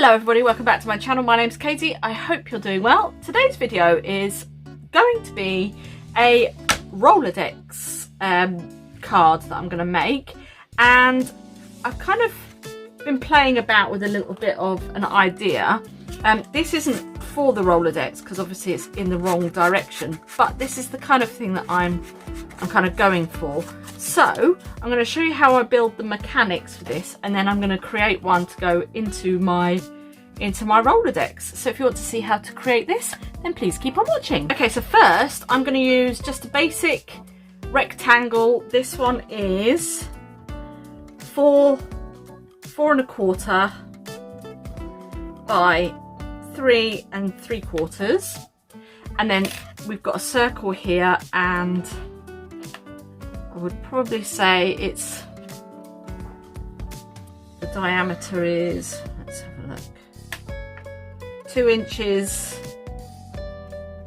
Hello everybody, welcome back to my channel. My name's Katie. I hope you're doing well. Today's video is going to be a Rolodex card that I'm going to make, and I've kind of been playing about with a little bit of an idea. This isn't for the Rolodex because obviously it's in the wrong direction, but this is the kind of thing that I'm kind of going for. So I'm going to show you how I build the mechanics for this, and then I'm going to create one to go into my Rolodex. So if you want to see how to create this, then please keep on watching. Okay, so first I'm going to use just a basic rectangle. This one is 4 4¼ by 3 3/4, and then we've got a circle here, and I would probably say it's, the diameter is, let's have a look, 2 inches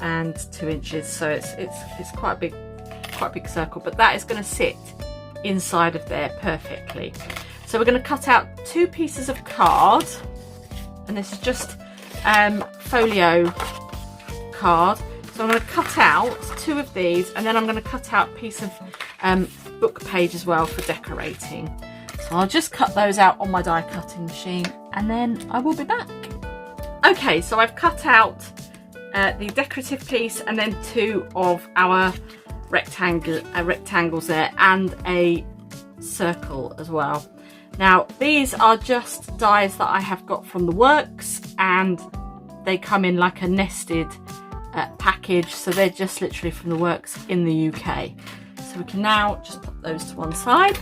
and 2 inches, so it's quite a big circle, but that is going to sit inside of there perfectly. So we're going to cut out 2 pieces of card, and this is just folio card. So I'm going to cut out 2 of these, and then I'm going to cut out a piece of book page as well for decorating. So I'll just cut those out on my die cutting machine, and then I will be back. Okay, so I've cut out the decorative piece and then 2 of our rectangles there, and a circle as well. Now these are just dies that I have got from the works, and they come in like a nested package, so they're just literally from the works in the UK. So we can now just put those to one side.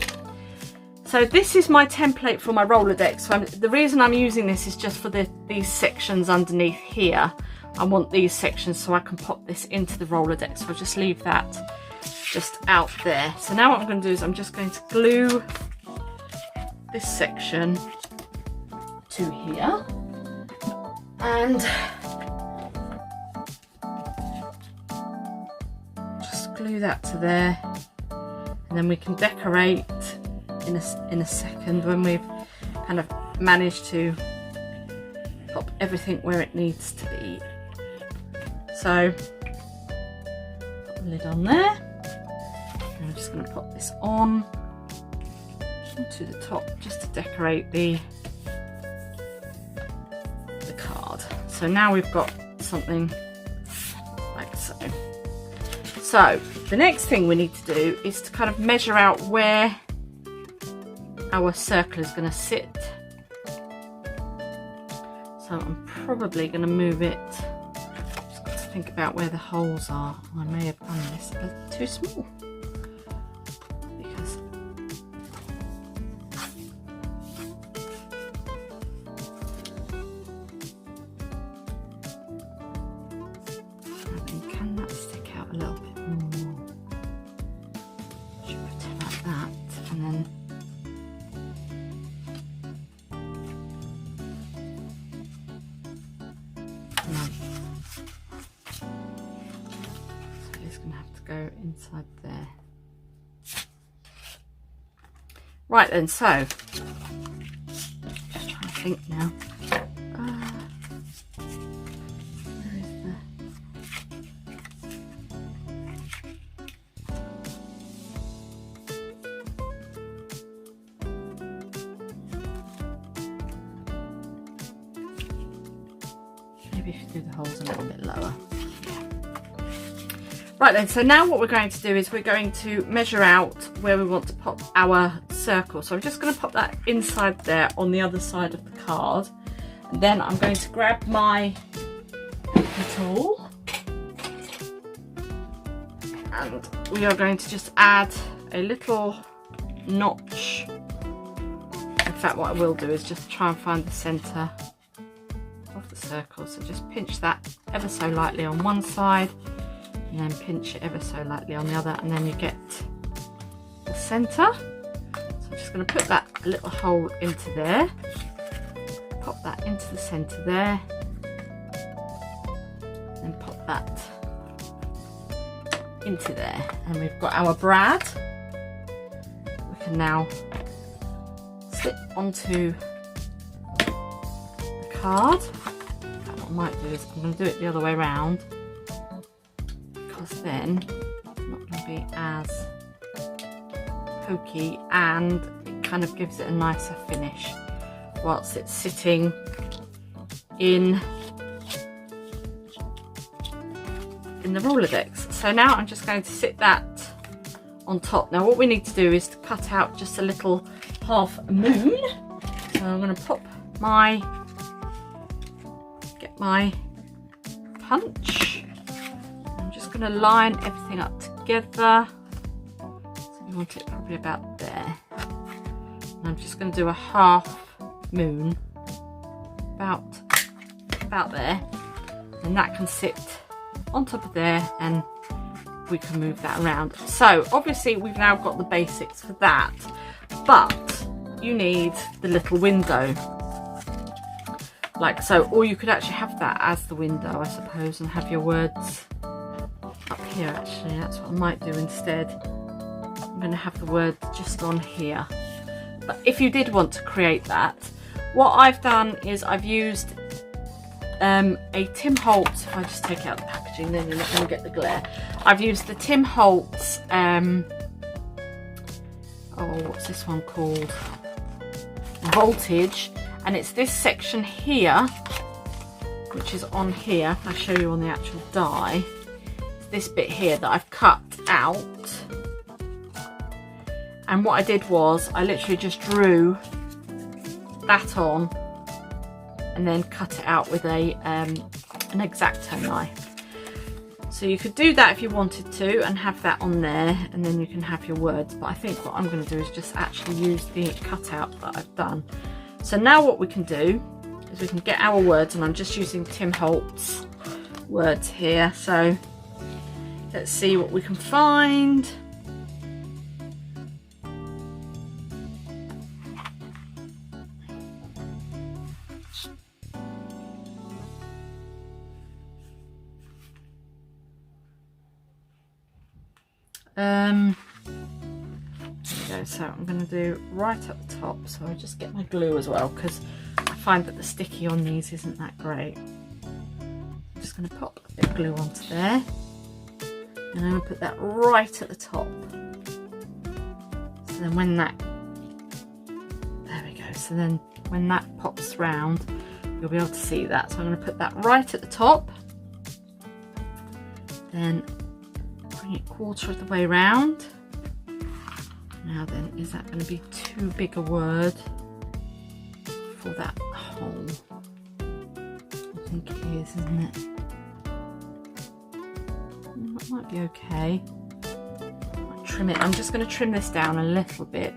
So this is my template for my Rolodex. So the reason I'm using this is just for these sections underneath here. I want these sections so I can pop this into the Rolodex. So I'll just leave that just out there. So now what I'm going to do is I'm just going to glue this section to here, and just glue that to there, and then we can decorate in a second when we've kind of managed to pop everything where it needs to be. So put the lid on there, and I'm just going to pop this on to the top just to decorate the card. So now we've got something like so. So the next thing we need to do is to kind of measure out where our circle is going to sit. So I'm probably going to move it, just got to think about where the holes are. I may have done this a little too small, because can that stick out a little bit more? Should put it like that, and then so it's going to have to go inside there. Right then, so just trying to think now. Where is the... Maybe if you do the holes a little bit lower. Right then, so now what we're going to do is we're going to measure out where we want to pop our circle. So I'm just going to pop that inside there on the other side of the card. And then I'm going to grab my tool, and we are going to just add a little notch. In fact, what I will do is just try and find the centre of the circle. So just pinch that ever so lightly on one side, and then pinch it ever so lightly on the other, and then you get the centre. So I'm just going to put that little hole into there, pop that into the centre there, and pop that into there, and we've got our brad. We can now slip onto the card. What I might do is I'm going to do it the other way around, because then it's not going to be as pokey and it kind of gives it a nicer finish whilst it's sitting in the Rolodex. So now I'm just going to sit that on top. Now what we need to do is to cut out just a little half moon. So I'm going to get my punch. I'm just going to line everything up together. So you want it probably about there. And I'm just going to do a half moon about there, and that can sit on top of there and we can move that around. So obviously we've now got the basics for that, but you need the little window like so, or you could actually have that as the window, I suppose, and have your words up here. Actually, that's what I might do instead. I'm going to have the word just on here. But if you did want to create that, what I've done is I've used a Tim Holtz. If I just take out the packaging, then you're not going to get the glare. I've used the Tim Holtz, what's this one called? Voltage, and it's this section here, which is on here. I'll show you on the actual die. It's this bit here that I've cut out. And what I did was I literally just drew that on and then cut it out with an X-Acto knife. So you could do that if you wanted to and have that on there, and then you can have your words. But I think what I'm going to do is just actually use the cutout that I've done. So now what we can do is we can get our words, and I'm just using Tim Holtz words here. So let's see what we can find. There we go. So I'm going to do right at the top, so I just get my glue as well, because I find that the sticky on these isn't that great. I'm just going to pop a bit of glue onto there, and I'm going to put that right at the top. So then when that, there we go, so then when that pops round, you'll be able to see that. So I'm going to put that right at the top, then bring it quarter of the way round. Now then, is that going to be too big a word for that hole? I think it is, isn't it? That might be okay. I'll trim it. I'm just going to trim this down a little bit.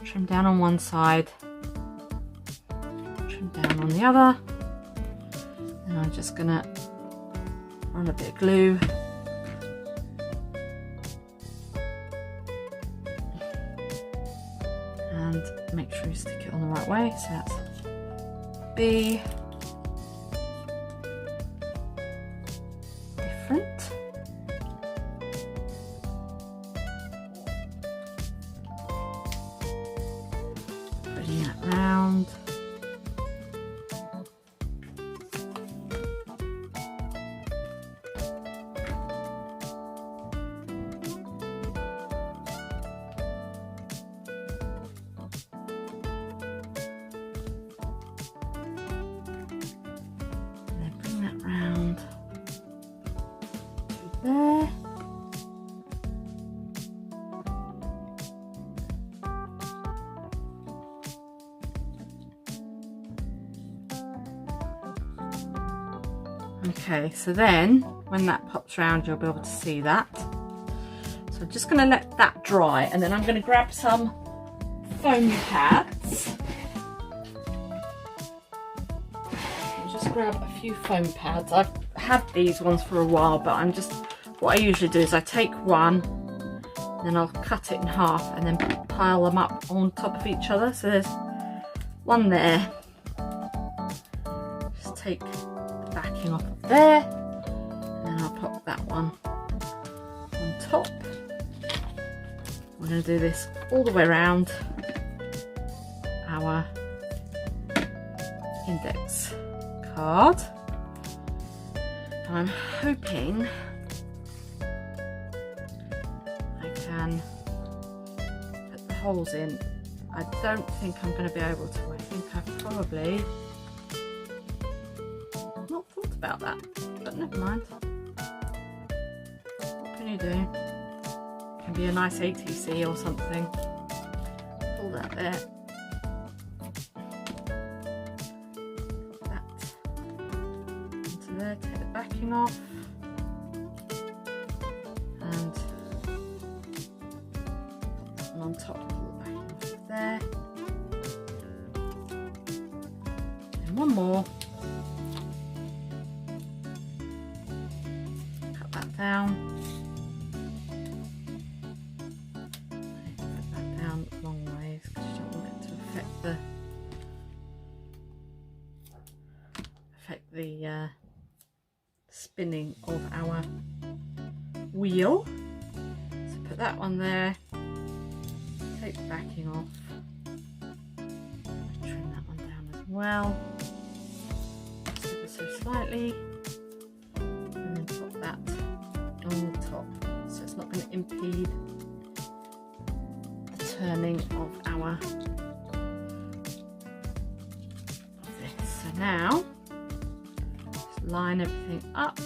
Trim down on one side, trim down on the other, and I'm just going to run a bit of glue. And make sure you stick it on the right way. So that's B. Different. Putting that round. Round to there. Okay, so then when that pops round, you'll be able to see that. So I'm just going to let that dry, and then I'm going to grab some foam pads. Grab a few foam pads. I've had these ones for a while, but what I usually do is I take one, then I'll cut it in half and then pile them up on top of each other. So there's one there. Just take the backing off of there, and then I'll pop that one on top. We're going to do this all the way around our index card. And I'm hoping I can put the holes in. I don't think I'm going to be able to. I think I've probably not thought about that, but never mind. What can you do? It can be a nice ATC or something. Pull that there. That into there, take the backing off. And on top, pull the backing off of there. And one more. Cut that down. Put that down long ways because you don't want it to affect the spinning of our wheel. So put that one there. Take the backing off. Trim that one down as well. Just ever so slightly. And then put that on the top. So it's not going to impede the turning of our this. So now just line everything up.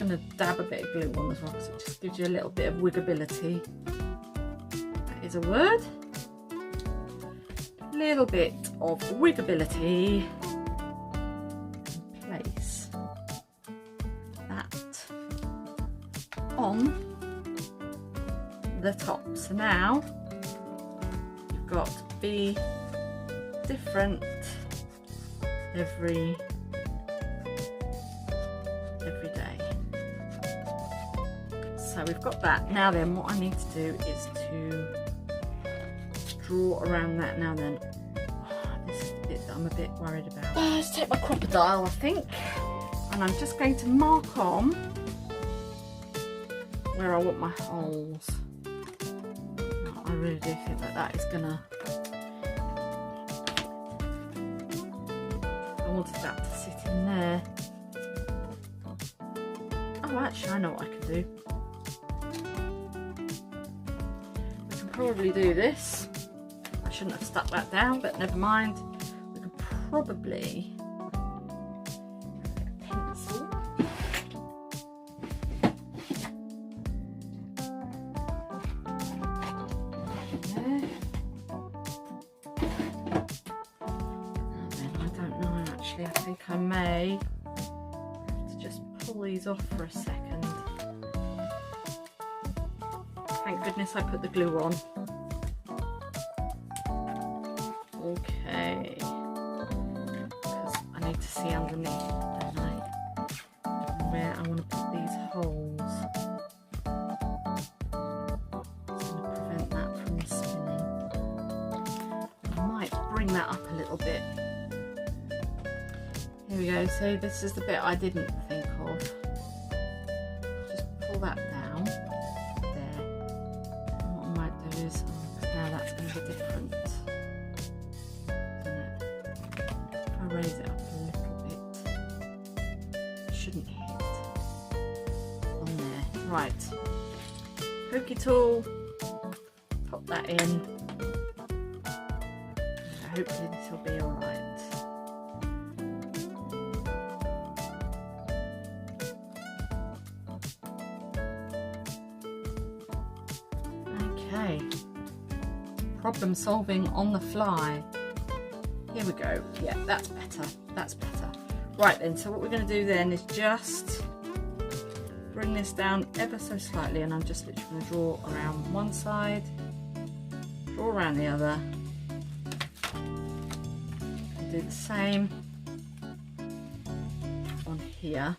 I'm going to dab a bit of glue on as well because it just gives you a little bit of wiggability. That is a word. A little bit of wiggability. Place that on the top. So now you've got to be different every day. So we've got that. Now then, what I need to do is to draw around that. Now then, this is the bit that I'm a bit worried about. Let's take my crocodile, I think, and I'm just going to mark on where I want my holes. Now, I really do think that that is gonna. I wanted that to sit in there. Oh, actually, I know what I can do. We can probably do this. I shouldn't have stuck that down, but never mind. We could probably get a pencil. There. Now then, I don't know actually. I think I may pull these off for a second. Thank goodness I put the glue on. Okay, because I need to see underneath, don't I? Where I want to put these holes. It's going to prevent that from spinning. I might bring that up a little bit. Here we go. So this is the bit I didn't think of. Just pull that down there. And what I might do is, now that's going to be different, isn't it? If I raise it up a little bit, it shouldn't hit on there. Right. Pokey tool. Pop that in. Hopefully this will be all right. Okay, problem solving on the fly. Here we go. Yeah, that's better. That's better. Right then, so what we're going to do then is just bring this down ever so slightly, and I'm just literally going to draw around one side, draw around the other, and do the same on here.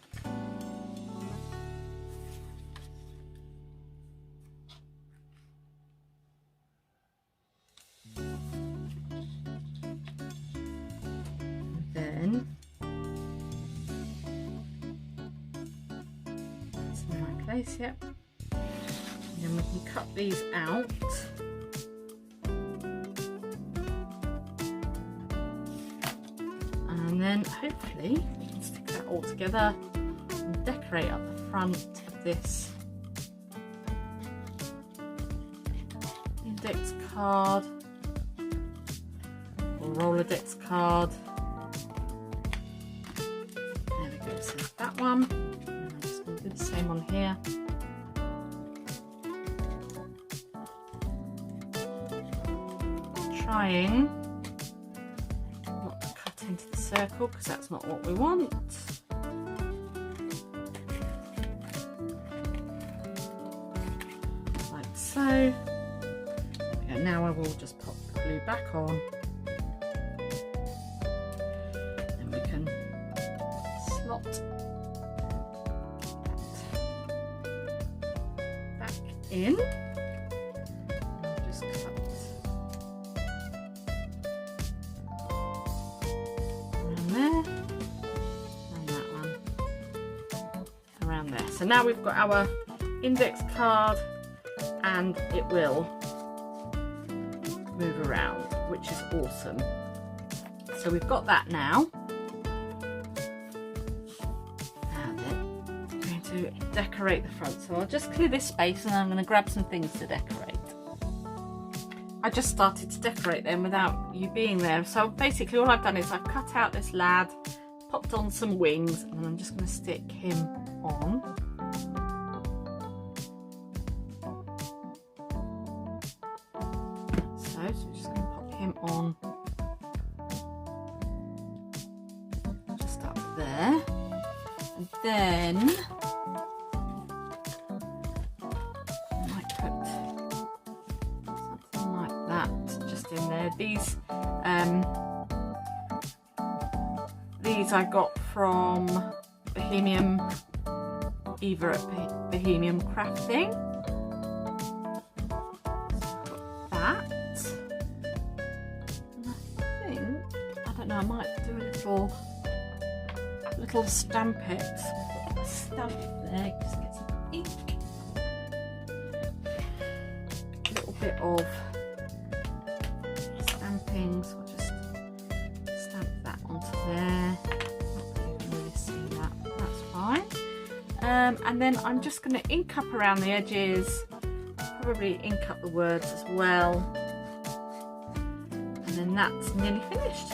Yep. And then we can cut these out. then hopefully we can stick that all together and decorate up the front of this index card or Rolodex card. There we go, so that one. And I'm just going to do the same on here. Trying not to cut into the circle because that's not what we want. Like so. And now I will just pop the glue back on. Then we can slot that back in. I'll just cut around there and that one around there. So now we've got our index card and it will move around, which is awesome. So we've got that now. And then I'm going to decorate the front. So I'll just clear this space and I'm going to grab some things to decorate. I just started to decorate them without you being there. So basically all I've done is I've cut out this lad, popped on some wings, and I'm just going to stick him on. So I'm just going to pop him on just up there, and then I might put something like that just in there. These I got from Eva at Bohemian Crafting. I might do a little stamp it. Stamp it there, just get some ink. A little bit of stamping, so I'll just stamp that onto there. Not that you can really see that, but that's fine. And then I'm just going to ink up around the edges, probably ink up the words as well. And then that's nearly finished.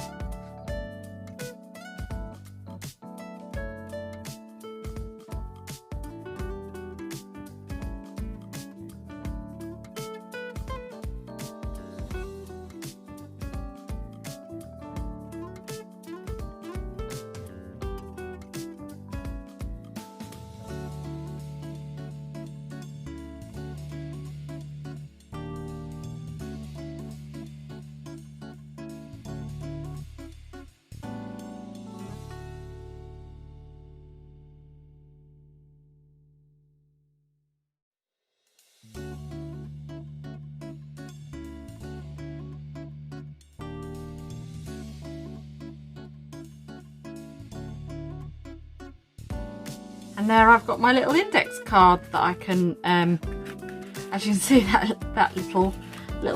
And there I've got my little index card that I can, as you can see, that little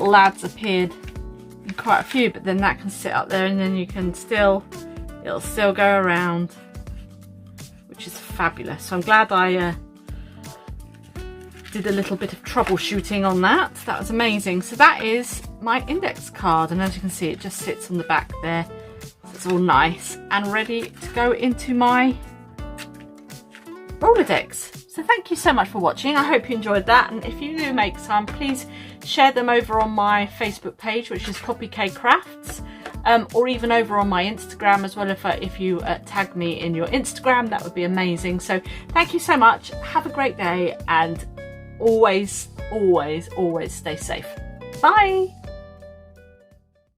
lad's appeared in quite a few, but then that can sit up there and then you can it'll still go around, which is fabulous. So I'm glad I did a little bit of troubleshooting on that. That was amazing. So that is my index card, and as you can see, it just sits on the back there. So it's all nice and ready to go into my Rolodex. So thank you so much for watching. I hope you enjoyed that, and if you do make some, please share them over on my Facebook page, which is Poppy K Crafts, or even over on my Instagram as well. If you tag me in your Instagram, that would be amazing. So thank you so much. Have a great day, and always stay safe. Bye.